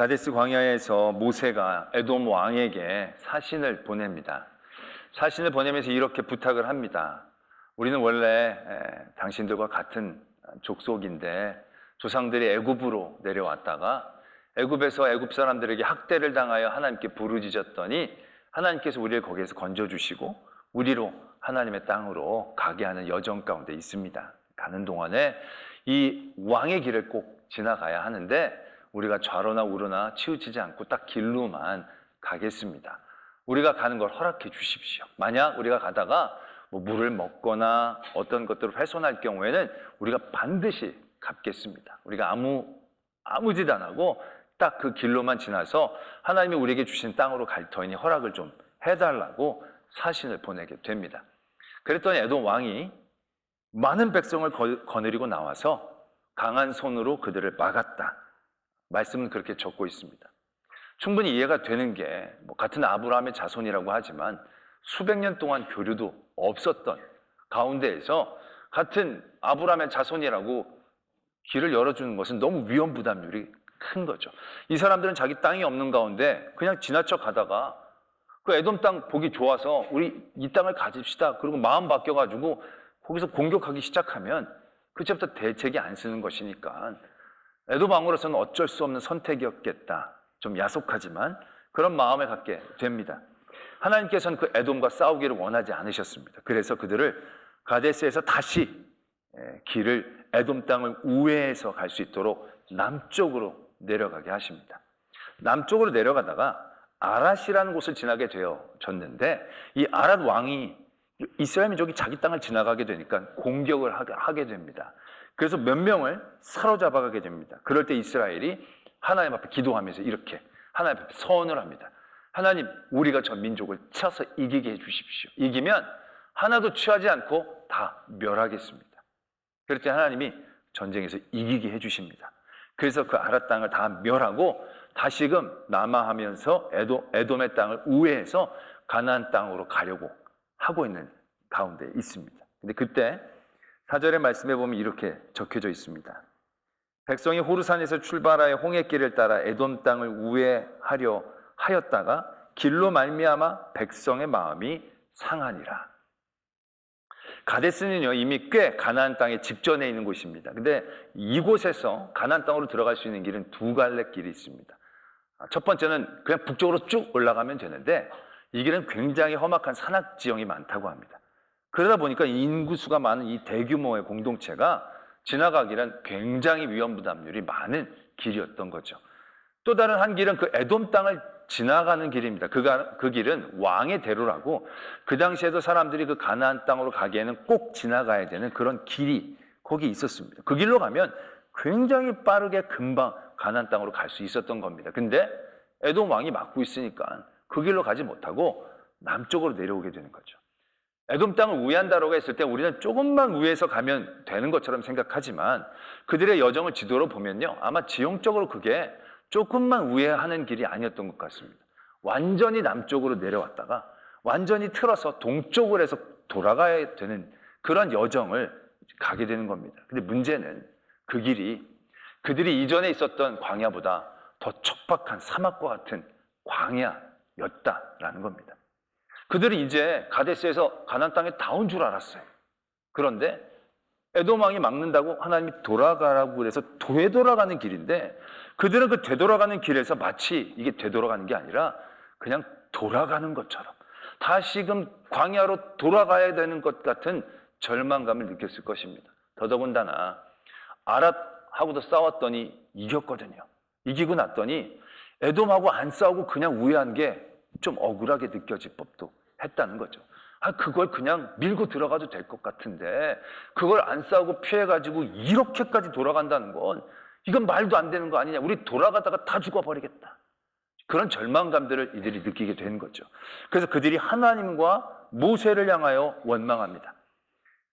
가데스 광야에서 모세가 에돔 왕에게 사신을 보냅니다. 사신을 보내면서 이렇게 부탁을 합니다. 우리는 원래 당신들과 같은 족속인데 조상들이 애굽으로 내려왔다가 애굽에서 애굽 사람들에게 학대를 당하여 하나님께 부르짖었더니 하나님께서 우리를 거기에서 건져주시고 우리로 하나님의 땅으로 가게 하는 여정 가운데 있습니다. 가는 동안에 이 왕의 길을 꼭 지나가야 하는데 우리가 좌로나 우로나 치우치지 않고 딱 길로만 가겠습니다. 우리가 가는 걸 허락해 주십시오. 만약 우리가 가다가 물을 먹거나 어떤 것들을 훼손할 경우에는 우리가 반드시 갚겠습니다. 우리가 아무 짓 안 하고 딱 그 길로만 지나서 하나님이 우리에게 주신 땅으로 갈 터이니 허락을 좀 해달라고 사신을 보내게 됩니다. 그랬더니 에돔 왕이 많은 백성을 거느리고 나와서 강한 손으로 그들을 막았다. 말씀은 그렇게 적고 있습니다. 충분히 이해가 되는 게 같은 아브라함의 자손이라고 하지만 수백 년 동안 교류도 없었던 가운데에서 같은 아브라함의 자손이라고 길을 열어주는 것은 너무 위험 부담률이 큰 거죠. 이 사람들은 자기 땅이 없는 가운데 그냥 지나쳐 가다가 그 에돔 땅 보기 좋아서 우리 이 땅을 가집시다. 그리고 마음 바뀌어가지고 거기서 공격하기 시작하면 그때부터 대책이 안 쓰는 것이니까 에돔 왕으로서는 어쩔 수 없는 선택이었겠다. 좀 야속하지만 그런 마음을 갖게 됩니다. 하나님께서는 그 에돔과 싸우기를 원하지 않으셨습니다. 그래서 그들을 가데스에서 다시 길을 에돔 땅을 우회해서 갈 수 있도록 남쪽으로 내려가게 하십니다. 남쪽으로 내려가다가 아랏이라는 곳을 지나게 되어졌는데 이 아랏 왕이 이스라엘 민족이 자기 땅을 지나가게 되니까 공격을 하게 됩니다. 그래서 몇 명을 사로잡아가게 됩니다. 그럴 때 이스라엘이 하나님 앞에 기도하면서 이렇게 하나님 앞에 서원을 합니다. 하나님, 우리가 저 민족을 쳐서 이기게 해주십시오. 이기면 하나도 취하지 않고 다 멸하겠습니다. 그럴 때 하나님이 전쟁에서 이기게 해주십니다. 그래서 그 아랏 땅을 다 멸하고 다시금 남하하면서 에돔의 땅을 우회해서 가나안 땅으로 가려고 하고 있는 가운데 있습니다. 근데 그때 4절의 말씀에 보면 이렇게 적혀져 있습니다. 백성이 호르산에서 출발하여 홍해길을 따라 에돔 땅을 우회하려 하였다가 길로 말미암아 백성의 마음이 상하니라. 가데스는요 이미 꽤 가나안 땅에 직전에 있는 곳입니다. 근데 이곳에서 가나안 땅으로 들어갈 수 있는 길은 두 갈래 길이 있습니다. 첫 번째는 그냥 북쪽으로 쭉 올라가면 되는데 이 길은 굉장히 험악한 산악 지형이 많다고 합니다. 그러다 보니까 인구수가 많은 이 대규모의 공동체가 지나가기는 굉장히 위험 부담률이 많은 길이었던 거죠. 또 다른 한 길은 그 에돔 땅을 지나가는 길입니다. 그 길은 왕의 대로라고 그 당시에도 사람들이 그 가나안 땅으로 가기에는 꼭 지나가야 되는 그런 길이 거기 있었습니다. 그 길로 가면 굉장히 빠르게 금방 가나안 땅으로 갈 수 있었던 겁니다. 근데 에돔 왕이 막고 있으니까 그 길로 가지 못하고 남쪽으로 내려오게 되는 거죠. 에돔 땅을 우회한다라고 했을 때 우리는 조금만 우회해서 가면 되는 것처럼 생각하지만 그들의 여정을 지도로 보면요 아마 지형적으로 그게 조금만 우회하는 길이 아니었던 것 같습니다. 완전히 남쪽으로 내려왔다가 완전히 틀어서 동쪽으로 해서 돌아가야 되는 그런 여정을 가게 되는 겁니다. 근데 문제는 그 길이 그들이 이전에 있었던 광야보다 더 척박한 사막과 같은 광야였다라는 겁니다. 그들은 이제 가데스에서 가나안 땅에 다 온 줄 알았어요. 그런데 에돔 왕이 막는다고 하나님이 돌아가라고 그래서 되돌아가는 길인데 그들은 그 되돌아가는 길에서 마치 이게 되돌아가는 게 아니라 그냥 돌아가는 것처럼 다시금 광야로 돌아가야 되는 것 같은 절망감을 느꼈을 것입니다. 더더군다나 아랏하고도 싸웠더니 이겼거든요. 이기고 났더니 에돔하고 안 싸우고 그냥 우회한 게 좀 억울하게 느껴질 법도 했다는 거죠. 그걸 그냥 밀고 들어가도 될 것 같은데 그걸 안 싸우고 피해가지고 이렇게까지 돌아간다는 건 이건 말도 안 되는 거 아니냐. 우리 돌아가다가 다 죽어버리겠다. 그런 절망감들을 이들이 느끼게 된 거죠. 그래서 그들이 하나님과 모세를 향하여 원망합니다.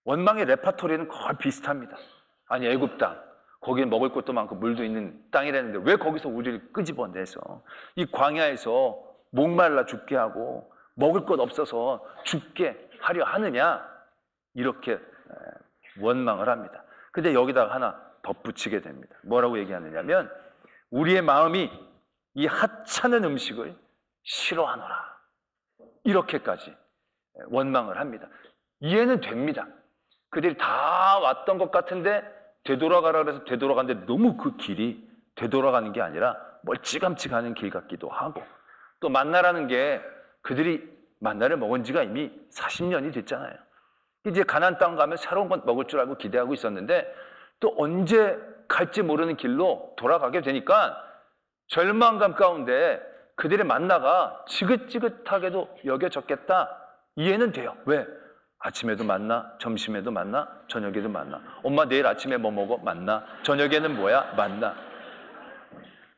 원망의 레파토리는 거의 비슷합니다. 아니 애굽 땅 거기에 먹을 것도 많고 물도 있는 땅이라는데 왜 거기서 우리를 끄집어내서 이 광야에서 목말라 죽게 하고 먹을 것 없어서 죽게 하려 하느냐 이렇게 원망을 합니다. 근데 여기다가 하나 덧붙이게 됩니다. 뭐라고 얘기하느냐면 우리의 마음이 이 하찮은 음식을 싫어하노라. 이렇게까지 원망을 합니다. 이해는 됩니다. 그들이 다 왔던 것 같은데 되돌아가라 그래서 되돌아가는데 너무 그 길이 되돌아가는 게 아니라 멀찌감치 가는 길 같기도 하고, 또 만나라는 게 그들이 만나를 먹은 지가 이미 40년이 됐잖아요. 이제 가나안 땅 가면 새로운 것 먹을 줄 알고 기대하고 있었는데 또 언제 갈지 모르는 길로 돌아가게 되니까 절망감 가운데 그들의 만나가 지긋지긋하게도 여겨졌겠다. 이해는 돼요. 왜? 아침에도 만나, 점심에도 만나, 저녁에도 만나. 엄마 내일 아침에 뭐 먹어? 만나. 저녁에는 뭐야? 만나.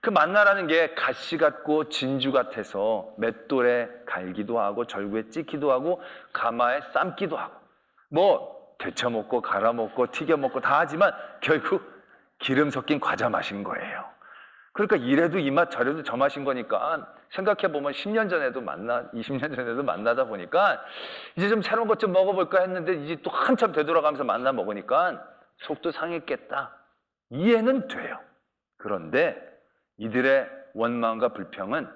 그 만나라는 게 가시 같고 진주 같아서 맷돌에 갈기도 하고 절구에 찍기도 하고 가마에 삶기도 하고 뭐 데쳐 먹고 갈아 먹고 튀겨 먹고 다 하지만 결국 기름 섞인 과자 맛인 거예요. 그러니까 이래도 이 맛 저래도 저 맛인 거니까 생각해보면 10년 전에도 만나 20년 전에도 만나다 보니까 이제 좀 새로운 것 좀 먹어볼까 했는데 이제 또 한참 되돌아가면서 만나 먹으니까 속도 상했겠다. 이해는 돼요. 그런데 이들의 원망과 불평은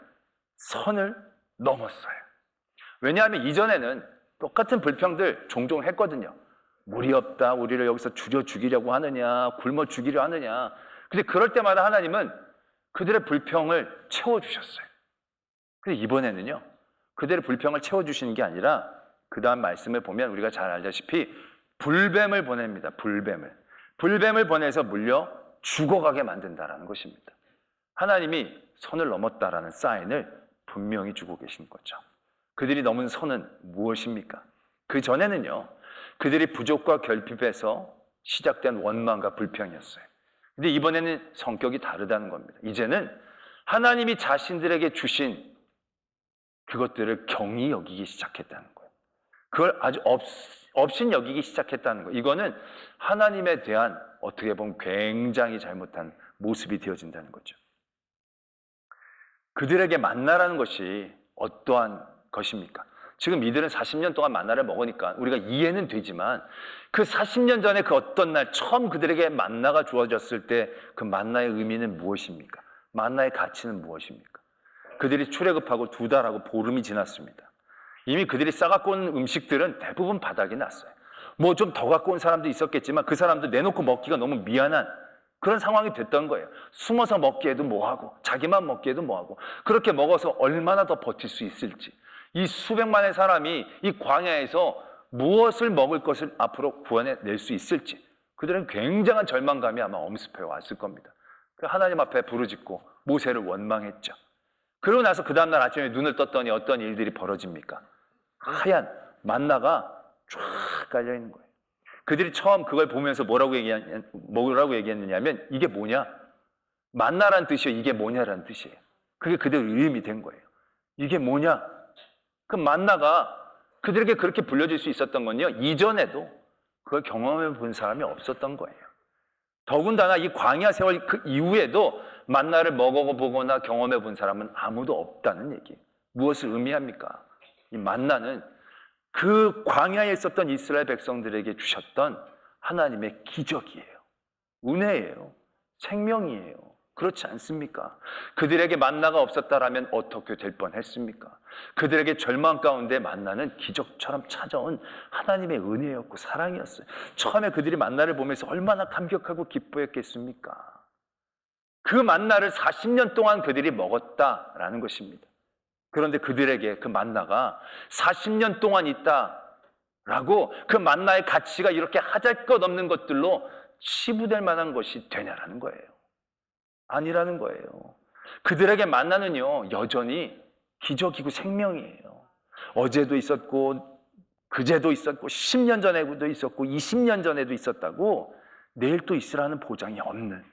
선을 넘었어요. 왜냐하면 이전에는 똑같은 불평들 종종 했거든요. 물이 없다, 우리를 여기서 줄여 죽이려고 하느냐, 굶어 죽이려 하느냐. 근데 그럴 때마다 하나님은 그들의 불평을 채워주셨어요. 근데 이번에는요, 그들의 불평을 채워주시는 게 아니라 그 다음 말씀을 보면 우리가 잘 알다시피 불뱀을 보냅니다. 불뱀을 보내서 물려 죽어가게 만든다라는 것입니다. 하나님이 선을 넘었다라는 사인을 분명히 주고 계신 거죠. 그들이 넘은 선은 무엇입니까? 그 전에는요, 그들이 부족과 결핍에서 시작된 원망과 불평이었어요. 근데 이번에는 성격이 다르다는 겁니다. 이제는 하나님이 자신들에게 주신 그것들을 경히 여기기 시작했다는 거예요. 그걸 아주 업신 여기기 시작했다는 거예요. 이거는 하나님에 대한 어떻게 보면 굉장히 잘못한 모습이 되어진다는 거죠. 그들에게 만나라는 것이 어떠한 것입니까? 지금 이들은 40년 동안 만나를 먹으니까 우리가 이해는 되지만 그 40년 전에 그 어떤 날 처음 그들에게 만나가 주어졌을 때 그 만나의 의미는 무엇입니까? 만나의 가치는 무엇입니까? 그들이 출애굽하고 2달하고 보름이 지났습니다. 이미 그들이 싸갖고 온 음식들은 대부분 바닥이 났어요. 뭐 좀 더 갖고 온 사람도 있었겠지만 그 사람도 내놓고 먹기가 너무 미안한 그런 상황이 됐던 거예요. 숨어서 먹기에도 뭐하고 자기만 먹기에도 뭐하고 그렇게 먹어서 얼마나 더 버틸 수 있을지, 이 수백만의 사람이 이 광야에서 무엇을 먹을 것을 앞으로 구원해낼 수 있을지 그들은 굉장한 절망감이 아마 엄습해 왔을 겁니다. 하나님 앞에 부르짖고 모세를 원망했죠. 그러고 나서 그 다음날 아침에 눈을 떴더니 어떤 일들이 벌어집니까? 하얀 만나가 쫙 깔려있는 거예요. 그들이 처음 그걸 보면서 뭐라고 얘기했느냐면 이게 뭐냐? 만나란 뜻이에요. 이게 뭐냐라는 뜻이에요. 그게 그들 의미 된 거예요. 이게 뭐냐? 그 만나가 그들에게 그렇게 불려질 수 있었던 건요, 이전에도 그걸 경험해 본 사람이 없었던 거예요. 더군다나 이 광야 세월 그 이후에도 만나를 먹어보거나 경험해 본 사람은 아무도 없다는 얘기예요. 무엇을 의미합니까? 이 만나는 그 광야에 있었던 이스라엘 백성들에게 주셨던 하나님의 기적이에요. 은혜예요. 생명이에요. 그렇지 않습니까? 그들에게 만나가 없었다라면 어떻게 될 뻔했습니까? 그들에게 절망 가운데 만나는 기적처럼 찾아온 하나님의 은혜였고 사랑이었어요. 처음에 그들이 만나를 보면서 얼마나 감격하고 기뻐했겠습니까? 그 만나를 40년 동안 그들이 먹었다라는 것입니다. 그런데 그들에게 그 만나가 40년 동안 있다라고 그 만나의 가치가 이렇게 하잘것없는 것들로 치부될 만한 것이 되냐라는 거예요. 아니라는 거예요. 그들에게 만나는요, 여전히 기적이고 생명이에요. 어제도 있었고 그제도 있었고 10년 전에도 있었고 20년 전에도 있었다고 내일 또 있으라는 보장이 없는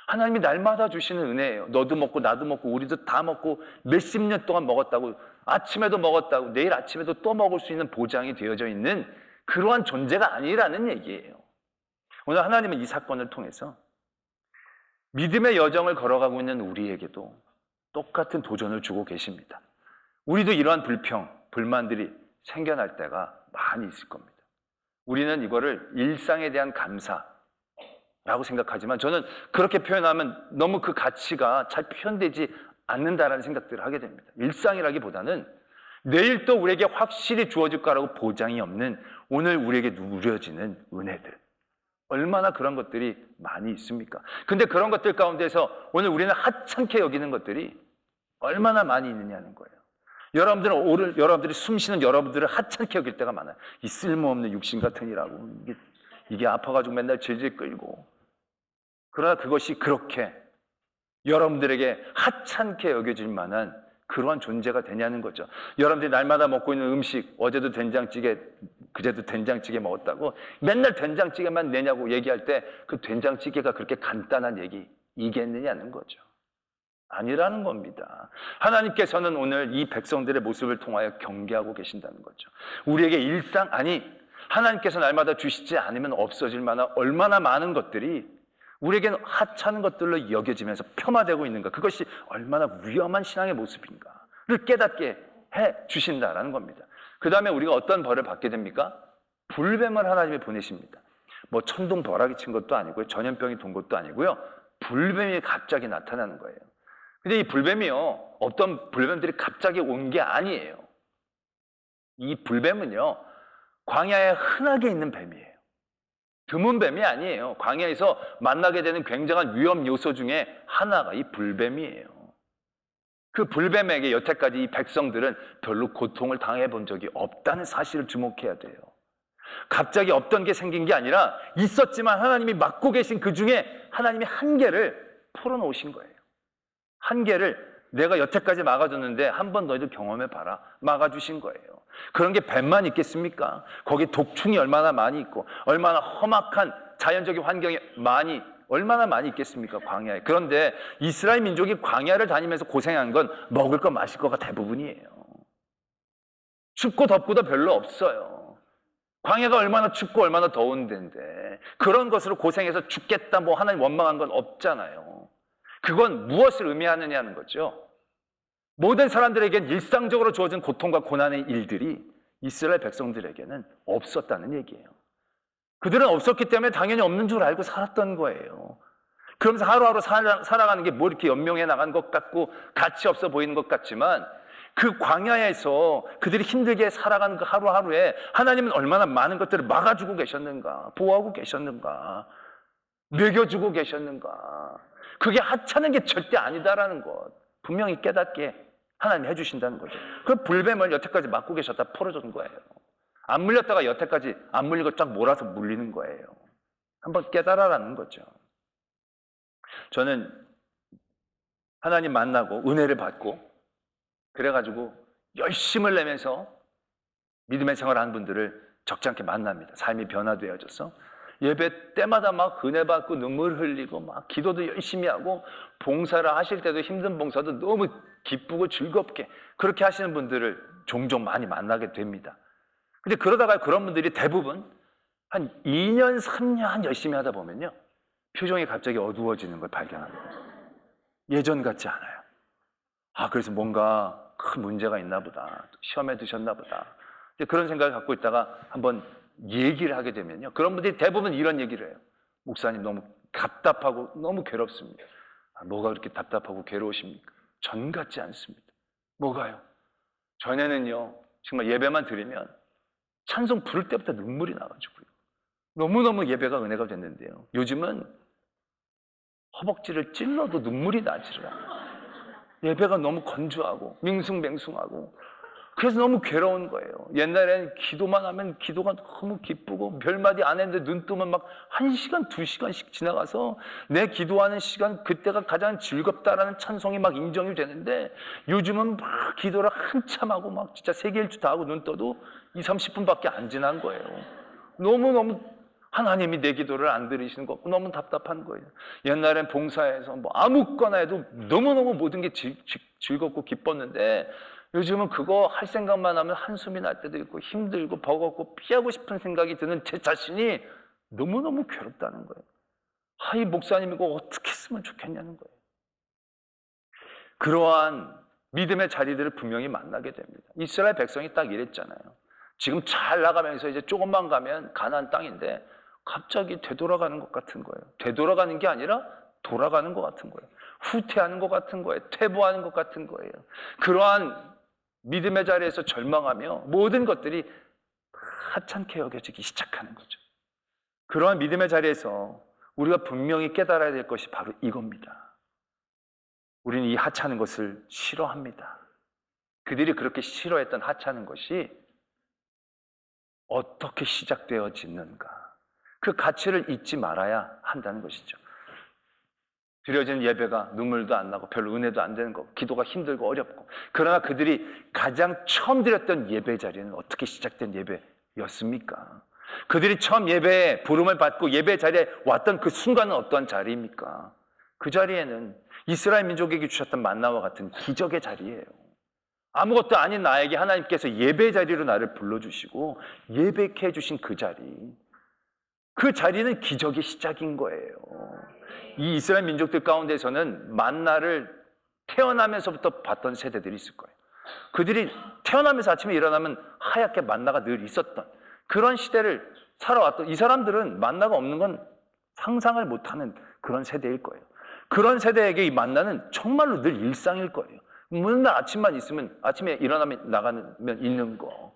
하나님이 날마다 주시는 은혜예요. 너도 먹고 나도 먹고 우리도 다 먹고 몇십 년 동안 먹었다고, 아침에도 먹었다고, 내일 아침에도 또 먹을 수 있는 보장이 되어져 있는 그러한 존재가 아니라는 얘기예요. 오늘 하나님은 이 사건을 통해서 믿음의 여정을 걸어가고 있는 우리에게도 똑같은 도전을 주고 계십니다. 우리도 이러한 불평, 불만들이 생겨날 때가 많이 있을 겁니다. 우리는 이거를 일상에 대한 감사라고 생각하지만 저는 그렇게 표현하면 너무 그 가치가 잘 표현되지 않는다라는 생각들을 하게 됩니다. 일상이라기보다는 내일 또 우리에게 확실히 주어질 거라고 보장이 없는 오늘 우리에게 누려지는 은혜들. 얼마나 그런 것들이 많이 있습니까? 근데 그런 것들 가운데서 오늘 우리는 하찮게 여기는 것들이 얼마나 많이 있느냐는 거예요. 여러분들이 숨쉬는 여러분들을 하찮게 여길 때가 많아요. 이 쓸모없는 육신 같은 이라고 이게 아파가지고 맨날 질질 끌고. 그러나 그것이 그렇게 여러분들에게 하찮게 여겨질 만한 그러한 존재가 되냐는 거죠. 여러분들이 날마다 먹고 있는 음식, 어제도 된장찌개, 그제도 된장찌개 먹었다고 맨날 된장찌개만 내냐고 얘기할 때 그 된장찌개가 그렇게 간단한 얘기이겠느냐는 거죠. 아니라는 겁니다. 하나님께서는 오늘 이 백성들의 모습을 통하여 경계하고 계신다는 거죠. 우리에게 하나님께서 날마다 주시지 않으면 없어질 만한 얼마나 많은 것들이 우리에게는 하찮은 것들로 여겨지면서 폄하되고 있는가, 그것이 얼마나 위험한 신앙의 모습인가를 깨닫게 해 주신다라는 겁니다. 그 다음에 우리가 어떤 벌을 받게 됩니까? 불뱀을 하나님이 보내십니다. 뭐 천둥 벼락이 친 것도 아니고요, 전염병이 돈 것도 아니고요, 불뱀이 갑자기 나타나는 거예요. 근데 이 불뱀이요, 어떤 불뱀들이 갑자기 온 게 아니에요. 이 불뱀은요, 광야에 흔하게 있는 뱀이에요. 드문 뱀이 아니에요. 광야에서 만나게 되는 굉장한 위험 요소 중에 하나가 이 불뱀이에요. 그 불뱀에게 여태까지 이 백성들은 별로 고통을 당해 본 적이 없다는 사실을 주목해야 돼요. 갑자기 없던 게 생긴 게 아니라 있었지만 하나님이 막고 계신 그 중에 하나님이 한계를 풀어놓으신 거예요. 한계를 내가 여태까지 막아줬는데 한번 너희들 경험해봐라, 막아주신 거예요. 그런 게 뱀만 있겠습니까? 거기 독충이 얼마나 많이 있고 얼마나 험악한 자연적인 환경이 얼마나 많이 있겠습니까? 광야에. 그런데 이스라엘 민족이 광야를 다니면서 고생한 건 먹을 거 마실 거가 대부분이에요. 춥고 덥고도 별로 없어요. 광야가 얼마나 춥고 얼마나 더운 데인데 그런 것으로 고생해서 죽겠다 뭐 하나님 원망한 건 없잖아요. 그건 무엇을 의미하느냐는 거죠. 모든 사람들에겐 일상적으로 주어진 고통과 고난의 일들이 이스라엘 백성들에게는 없었다는 얘기예요. 그들은 없었기 때문에 당연히 없는 줄 알고 살았던 거예요. 그러면서 하루하루 살아가는 게 뭐 이렇게 연명해 나간 것 같고 가치 없어 보이는 것 같지만 그 광야에서 그들이 힘들게 살아가는 그 하루하루에 하나님은 얼마나 많은 것들을 막아주고 계셨는가, 보호하고 계셨는가, 먹여주고 계셨는가. 그게 하찮은 게 절대 아니다라는 것 분명히 깨닫게 하나님이 해주신다는 거죠. 그 불뱀을 여태까지 막고 계셨다 풀어준 거예요. 안 물렸다가 여태까지 안 물린 거 쫙 몰아서 물리는 거예요. 한번 깨달아라는 거죠. 저는 하나님 만나고 은혜를 받고 그래가지고 열심을 내면서 믿음의 생활을 하는 분들을 적지 않게 만납니다. 삶이 변화되어져서 예배 때마다 막 은혜 받고 눈물 흘리고 막 기도도 열심히 하고 봉사를 하실 때도 힘든 봉사도 너무 기쁘고 즐겁게 그렇게 하시는 분들을 종종 많이 만나게 됩니다. 근데 그러다가 그런 분들이 대부분 한 2년, 3년 열심히 하다 보면요, 표정이 갑자기 어두워지는 걸 발견합니다. 예전 같지 않아요. 그래서 뭔가 큰 문제가 있나 보다, 시험에 드셨나 보다, 그런 생각을 갖고 있다가 한번 얘기를 하게 되면요, 그런 분들이 대부분 이런 얘기를 해요. 목사님 너무 답답하고 너무 괴롭습니다. 뭐가 그렇게 답답하고 괴로우십니까? 전 같지 않습니다. 뭐가요? 전에는요, 정말 예배만 드리면 찬송 부를 때부터 눈물이 나가지고요, 너무너무 예배가 은혜가 됐는데요, 요즘은 허벅지를 찔러도 눈물이 나지를 않아요. 예배가 너무 건조하고 밍숭맹숭하고 그래서 너무 괴로운 거예요. 옛날에는 기도만 하면 기도가 너무 기쁘고 별마디 안 했는데 눈 뜨면 막 1시간, 2시간씩 지나가서 내 기도하는 시간 그때가 가장 즐겁다라는 찬송이 막 인정이 되는데 요즘은 막 기도를 한참 하고 막 진짜 세계일주 다 하고 눈 떠도 20-30분밖에 안 지난 거예요. 너무너무 하나님이 내 기도를 안 들으시는 거 같고 너무 답답한 거예요. 옛날엔 봉사해서 뭐 아무거나 해도 너무너무 모든 게 즐겁고 기뻤는데 요즘은 그거 할 생각만 하면 한숨이 날 때도 있고 힘들고 버겁고 피하고 싶은 생각이 드는 제 자신이 너무너무 괴롭다는 거예요. 이 목사님 이거 어떻게 했으면 좋겠냐는 거예요. 그러한 믿음의 자리들을 분명히 만나게 됩니다. 이스라엘 백성이 딱 이랬잖아요. 지금 잘 나가면서 이제 조금만 가면 가나안 땅인데 갑자기 되돌아가는 것 같은 거예요. 되돌아가는 게 아니라 돌아가는 것 같은 거예요. 후퇴하는 것 같은 거예요. 퇴보하는 것 같은 거예요. 그러한 믿음의 자리에서 절망하며 모든 것들이 하찮게 여겨지기 시작하는 거죠. 그러한 믿음의 자리에서 우리가 분명히 깨달아야 될 것이 바로 이겁니다. 우리는 이 하찮은 것을 싫어합니다. 그들이 그렇게 싫어했던 하찮은 것이 어떻게 시작되어지는가, 그 가치를 잊지 말아야 한다는 것이죠. 드려진 예배가 눈물도 안 나고 별로 은혜도 안 되는 거, 기도가 힘들고 어렵고, 그러나 그들이 가장 처음 드렸던 예배 자리는 어떻게 시작된 예배였습니까? 그들이 처음 예배에 부름을 받고 예배 자리에 왔던 그 순간은 어떠한 자리입니까? 그 자리에는 이스라엘 민족에게 주셨던 만나와 같은 기적의 자리예요. 아무것도 아닌 나에게 하나님께서 예배 자리로 나를 불러주시고 예배케 해주신 그 자리, 그 자리는 기적의 시작인 거예요. 이 이스라엘 민족들 가운데서는 만나를 태어나면서부터 봤던 세대들이 있을 거예요. 그들이 태어나면서 아침에 일어나면 하얗게 만나가 늘 있었던 그런 시대를 살아왔던, 이 사람들은 만나가 없는 건 상상을 못하는 그런 세대일 거예요. 그런 세대에게 이 만나는 정말로 늘 일상일 거예요. 맨날 아침만 있으면, 아침에 일어나면 나가면 있는 거,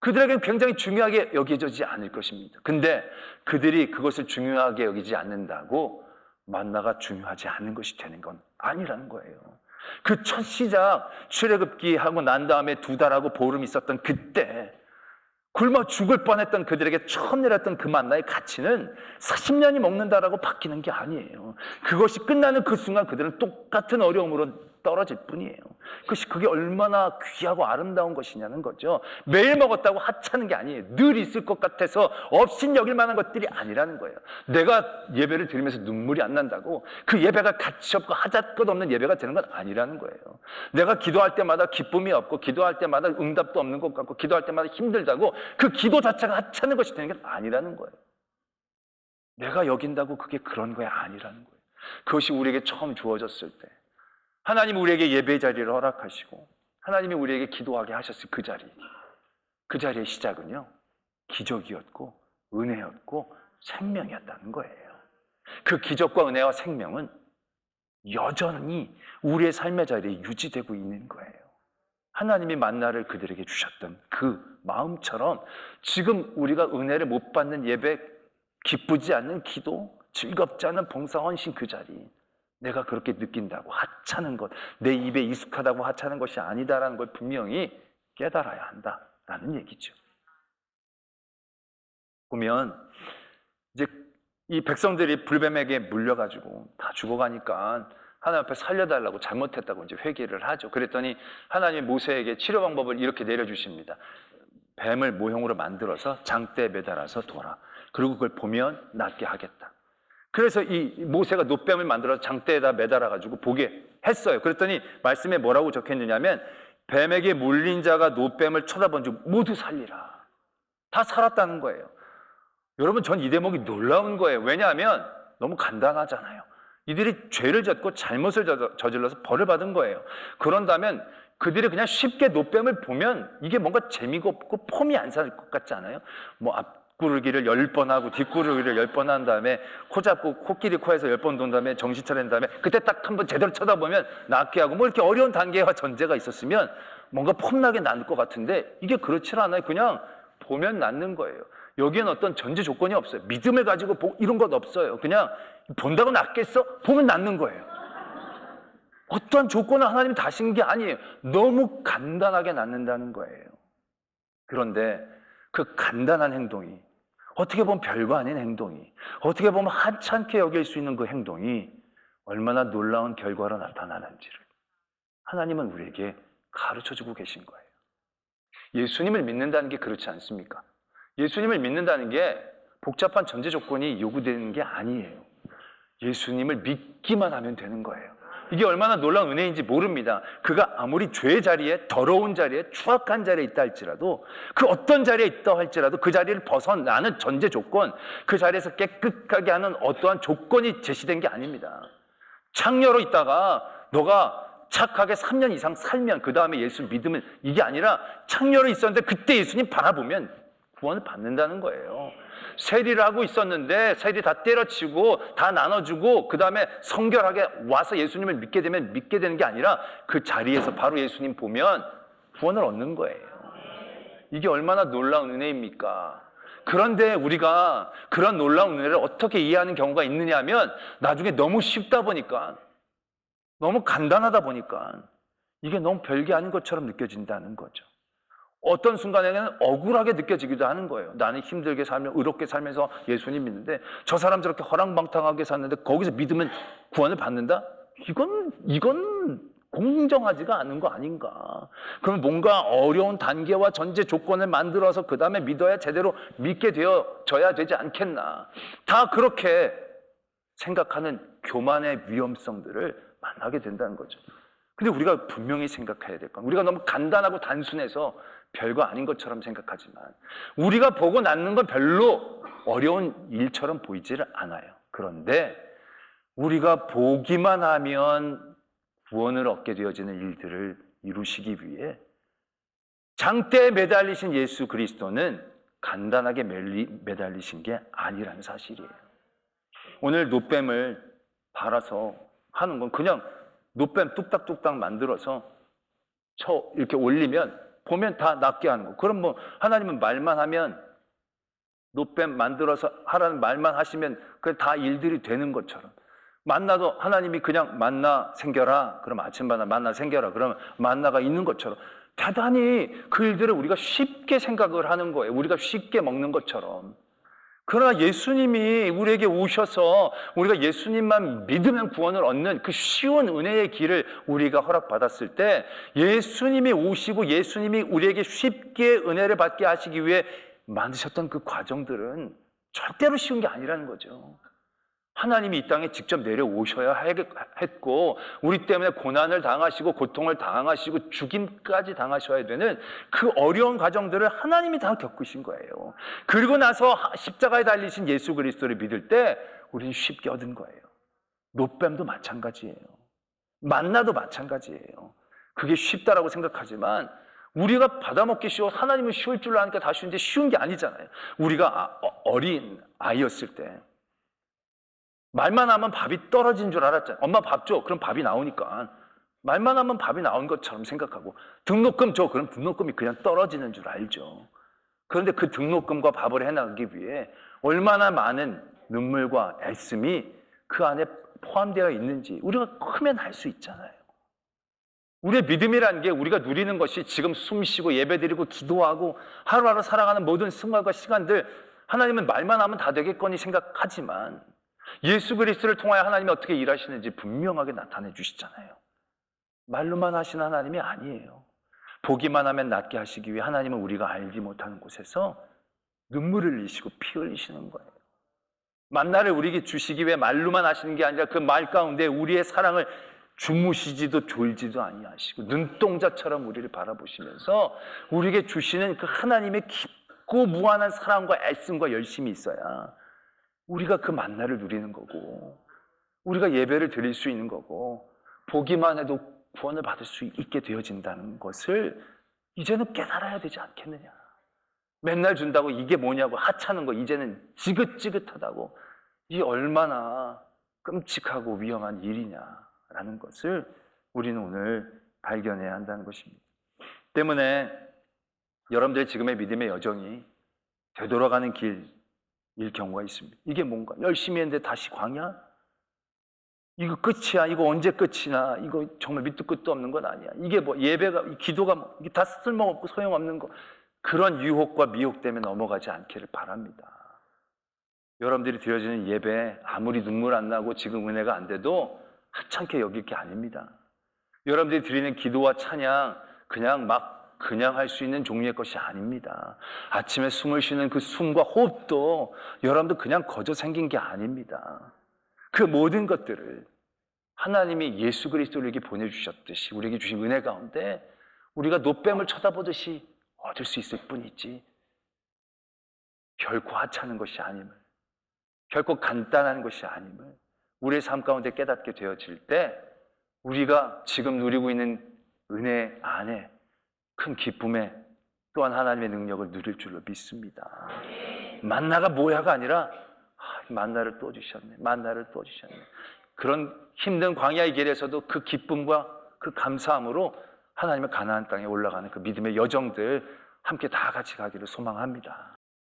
그들에게는 굉장히 중요하게 여겨지지 않을 것입니다. 근데 그들이 그것을 중요하게 여기지 않는다고 만나가 중요하지 않은 것이 되는 건 아니라는 거예요. 그 첫 시작 출애굽기 하고 난 다음에 2달하고 보름 있었던 그때 굶어 죽을 뻔했던 그들에게 처음 내렸던 그 만나의 가치는 40년이 먹는다라고 바뀌는 게 아니에요. 그것이 끝나는 그 순간 그들은 똑같은 어려움으로 떨어질 뿐이에요. 그게 얼마나 귀하고 아름다운 것이냐는 거죠. 매일 먹었다고 하찮은 게 아니에요. 늘 있을 것 같아서 없인 여길 만한 것들이 아니라는 거예요. 내가 예배를 드리면서 눈물이 안 난다고 그 예배가 가치 없고 하잘것 없는 예배가 되는 건 아니라는 거예요. 내가 기도할 때마다 기쁨이 없고 기도할 때마다 응답도 없는 것 같고 기도할 때마다 힘들다고 그 기도 자체가 하찮은 것이 되는 게 아니라는 거예요. 내가 여긴다고 그게 그런 거야 아니라는 거예요. 그것이 우리에게 처음 주어졌을 때 하나님이 우리에게 예배의 자리를 허락하시고 하나님이 우리에게 기도하게 하셨을 그 자리, 그 자리의 시작은요 기적이었고 은혜였고 생명이었다는 거예요. 그 기적과 은혜와 생명은 여전히 우리의 삶의 자리에 유지되고 있는 거예요. 하나님이 만나를 그들에게 주셨던 그 마음처럼 지금 우리가 은혜를 못 받는 예배, 기쁘지 않는 기도, 즐겁지 않은 봉사 헌신 그 자리, 내가 그렇게 느낀다고 하찮은 것, 내 입에 익숙하다고 하찮은 것이 아니다라는 걸 분명히 깨달아야 한다라는 얘기죠. 보면 이제 이 백성들이 불뱀에게 물려가지고 다 죽어가니까 하나님 앞에 살려달라고 잘못했다고 이제 회개를 하죠. 그랬더니 하나님이 모세에게 치료 방법을 이렇게 내려주십니다. 뱀을 모형으로 만들어서 장대에 매달아서 둬라. 그리고 그걸 보면 낫게 하겠다. 그래서 이 모세가 놋뱀을 만들어서 장대에다 매달아가지고 보게 했어요. 그랬더니 말씀에 뭐라고 적혀있느냐면 뱀에게 물린 자가 놋뱀을 쳐다본 즉 모두 살리라. 다 살았다는 거예요. 여러분, 전 이 대목이 놀라운 거예요. 왜냐하면 너무 간단하잖아요. 이들이 죄를 졌고 잘못을 저질러서 벌을 받은 거예요. 그런다면 그들이 그냥 쉽게 놋뱀을 보면 이게 뭔가 재미가 없고 폼이 안 살 것 같지 않아요? 뭐 앞구르기를 10번 하고 뒷구르기를 10번 한 다음에 코 잡고 코끼리 코에서 10번 돈 다음에 정신 차린 다음에 그때 딱 한번 제대로 쳐다보면 낫게 하고 뭐 이렇게 어려운 단계와 전제가 있었으면 뭔가 폼나게 낫을 것 같은데 이게 그렇지 않아요. 그냥 보면 낫는 거예요. 여기엔 어떤 전제 조건이 없어요. 믿음을 가지고 이런 것 없어요. 그냥 본다고 낫겠어? 보면 낫는 거예요. 어떠한 조건을 하나님이 다신 게 아니에요. 너무 간단하게 낫는다는 거예요. 그런데 그 간단한 행동이 어떻게 보면 별거 아닌 행동이 어떻게 보면 하찮게 여길 수 있는 그 행동이 얼마나 놀라운 결과로 나타나는지를 하나님은 우리에게 가르쳐주고 계신 거예요. 예수님을 믿는다는 게 그렇지 않습니까? 예수님을 믿는다는 게 복잡한 전제 조건이 요구되는 게 아니에요. 예수님을 믿기만 하면 되는 거예요. 이게 얼마나 놀라운 은혜인지 모릅니다. 그가 아무리 죄의 자리에, 더러운 자리에, 추악한 자리에 있다 할지라도 그 어떤 자리에 있다 할지라도 그 자리를 벗어나는 전제 조건, 그 자리에서 깨끗하게 하는 어떠한 조건이 제시된 게 아닙니다. 창녀로 있다가 너가 착하게 3년 이상 살면 그 다음에 예수 믿으면 이게 아니라 창녀로 있었는데 그때 예수님 바라보면 구원을 받는다는 거예요. 세리를 하고 있었는데 세리 다 때려치고 다 나눠주고 그 다음에 성결하게 와서 예수님을 믿게 되면 믿게 되는 게 아니라 그 자리에서 바로 예수님 보면 구원을 얻는 거예요. 이게 얼마나 놀라운 은혜입니까? 그런데 우리가 그런 놀라운 은혜를 어떻게 이해하는 경우가 있느냐 하면 나중에 너무 쉽다 보니까, 너무 간단하다 보니까 이게 너무 별게 아닌 것처럼 느껴진다는 거죠. 어떤 순간에는 억울하게 느껴지기도 하는 거예요. 나는 힘들게 살며 의롭게 살면서 예수님 믿는데 저 사람 저렇게 허랑방탕하게 샀는데 거기서 믿으면 구원을 받는다? 이건 공정하지가 않은 거 아닌가. 그럼 뭔가 어려운 단계와 전제 조건을 만들어서 그 다음에 믿어야 제대로 믿게 되어져야 되지 않겠나. 다 그렇게 생각하는 교만의 위험성들을 만나게 된다는 거죠. 근데 우리가 분명히 생각해야 될 건, 우리가 너무 간단하고 단순해서 별거 아닌 것처럼 생각하지만 우리가 보고 낳는 건 별로 어려운 일처럼 보이지를 않아요. 그런데 우리가 보기만 하면 구원을 얻게 되어지는 일들을 이루시기 위해 장대에 매달리신 예수 그리스도는 간단하게 매달리신 게 아니라는 사실이에요. 오늘 놋뱀을 발아서 하는 건 그냥 놋뱀 뚝딱뚝딱 만들어서 이렇게 올리면 보면 다 낫게 하는 거. 그럼 뭐 하나님은 말만 하면, 놋뱀 만들어서 하라는 말만 하시면 그 다 일들이 되는 것처럼, 만나도 하나님이 그냥 만나 생겨라 그럼 아침마다 만나 생겨라 그러면 만나가 있는 것처럼 대단히 그 일들을 우리가 쉽게 생각을 하는 거예요. 우리가 쉽게 먹는 것처럼. 그러나 예수님이 우리에게 오셔서 우리가 예수님만 믿으면 구원을 얻는 그 쉬운 은혜의 길을 우리가 허락받았을 때, 예수님이 오시고 예수님이 우리에게 쉽게 은혜를 받게 하시기 위해 만드셨던 그 과정들은 절대로 쉬운 게 아니라는 거죠. 하나님이 이 땅에 직접 내려오셔야 했고, 우리 때문에 고난을 당하시고 고통을 당하시고 죽임까지 당하셔야 되는 그 어려운 과정들을 하나님이 다 겪으신 거예요. 그리고 나서 십자가에 달리신 예수 그리스도를 믿을 때 우리는 쉽게 얻은 거예요. 놋뱀도 마찬가지예요. 만나도 마찬가지예요. 그게 쉽다라고 생각하지만 우리가 받아먹기 쉬워, 하나님은 쉬울 줄 아니까 다 쉬운데 쉬운 게 아니잖아요. 우리가 어린 아이였을 때 말만 하면 밥이 떨어진 줄 알았잖아요. 엄마 밥 줘. 그럼 밥이 나오니까. 말만 하면 밥이 나온 것처럼 생각하고, 등록금 줘. 그럼 등록금이 그냥 떨어지는 줄 알죠. 그런데 그 등록금과 밥을 해나가기 위해 얼마나 많은 눈물과 애씀이 그 안에 포함되어 있는지 우리가 크면 알 수 있잖아요. 우리의 믿음이라는 게 우리가 누리는 것이 지금 숨 쉬고 예배드리고 기도하고 하루하루 살아가는 모든 생활과 시간들, 하나님은 말만 하면 다 되겠거니 생각하지만 예수 그리스도를 통하여 하나님이 어떻게 일하시는지 분명하게 나타내 주시잖아요. 말로만 하시는 하나님이 아니에요. 보기만 하면 낫게 하시기 위해 하나님은 우리가 알지 못하는 곳에서 눈물을 흘리시고 피 흘리시는 거예요. 만나를 우리에게 주시기 위해 말로만 하시는 게 아니라 그 말 가운데 우리의 사랑을 주무시지도 졸지도 아니하시고 눈동자처럼 우리를 바라보시면서 우리에게 주시는 그 하나님의 깊고 무한한 사랑과 애씀과 열심이 있어야 우리가 그 만나를 누리는 거고, 우리가 예배를 드릴 수 있는 거고, 보기만 해도 구원을 받을 수 있게 되어진다는 것을 이제는 깨달아야 되지 않겠느냐. 맨날 준다고 이게 뭐냐고 하찮은 거 이제는 지긋지긋하다고, 이게 얼마나 끔찍하고 위험한 일이냐라는 것을 우리는 오늘 발견해야 한다는 것입니다. 때문에 여러분들 지금의 믿음의 여정이 되돌아가는 일 경우가 있습니다. 이게 뭔가 열심히 했는데 다시 광야? 이거 끝이야? 이거 언제 끝이나? 이거 정말 밑도 끝도 없는 건 아니야. 이게 뭐 예배가, 기도가 뭐, 이게 다 쓸모없고 소용없는 거. 그런 유혹과 미혹 때문에 넘어가지 않기를 바랍니다. 여러분들이 드려지는 예배 아무리 눈물 안 나고 지금 은혜가 안 돼도 하찮게 여길 게 아닙니다. 여러분들이 드리는 기도와 찬양 그냥 할 수 있는 종류의 것이 아닙니다. 아침에 숨을 쉬는 그 숨과 호흡도 여러분들 그냥 거저 생긴 게 아닙니다. 그 모든 것들을 하나님이 예수 그리스도에게 보내주셨듯이 우리에게 주신 은혜 가운데 우리가 놋뱀을 쳐다보듯이 얻을 수 있을 뿐이지 결코 하찮은 것이 아님을, 결코 간단한 것이 아님을 우리의 삶 가운데 깨닫게 되어질 때 우리가 지금 누리고 있는 은혜 안에 큰 기쁨에 또한 하나님의 능력을 누릴 줄로 믿습니다. 만나가 뭐야가 아니라 만나를 또 주셨네. 만나를 또 주셨네. 그런 힘든 광야의 길에서도 그 기쁨과 그 감사함으로 하나님의 가나안 땅에 올라가는 그 믿음의 여정들 함께 다 같이 가기를 소망합니다.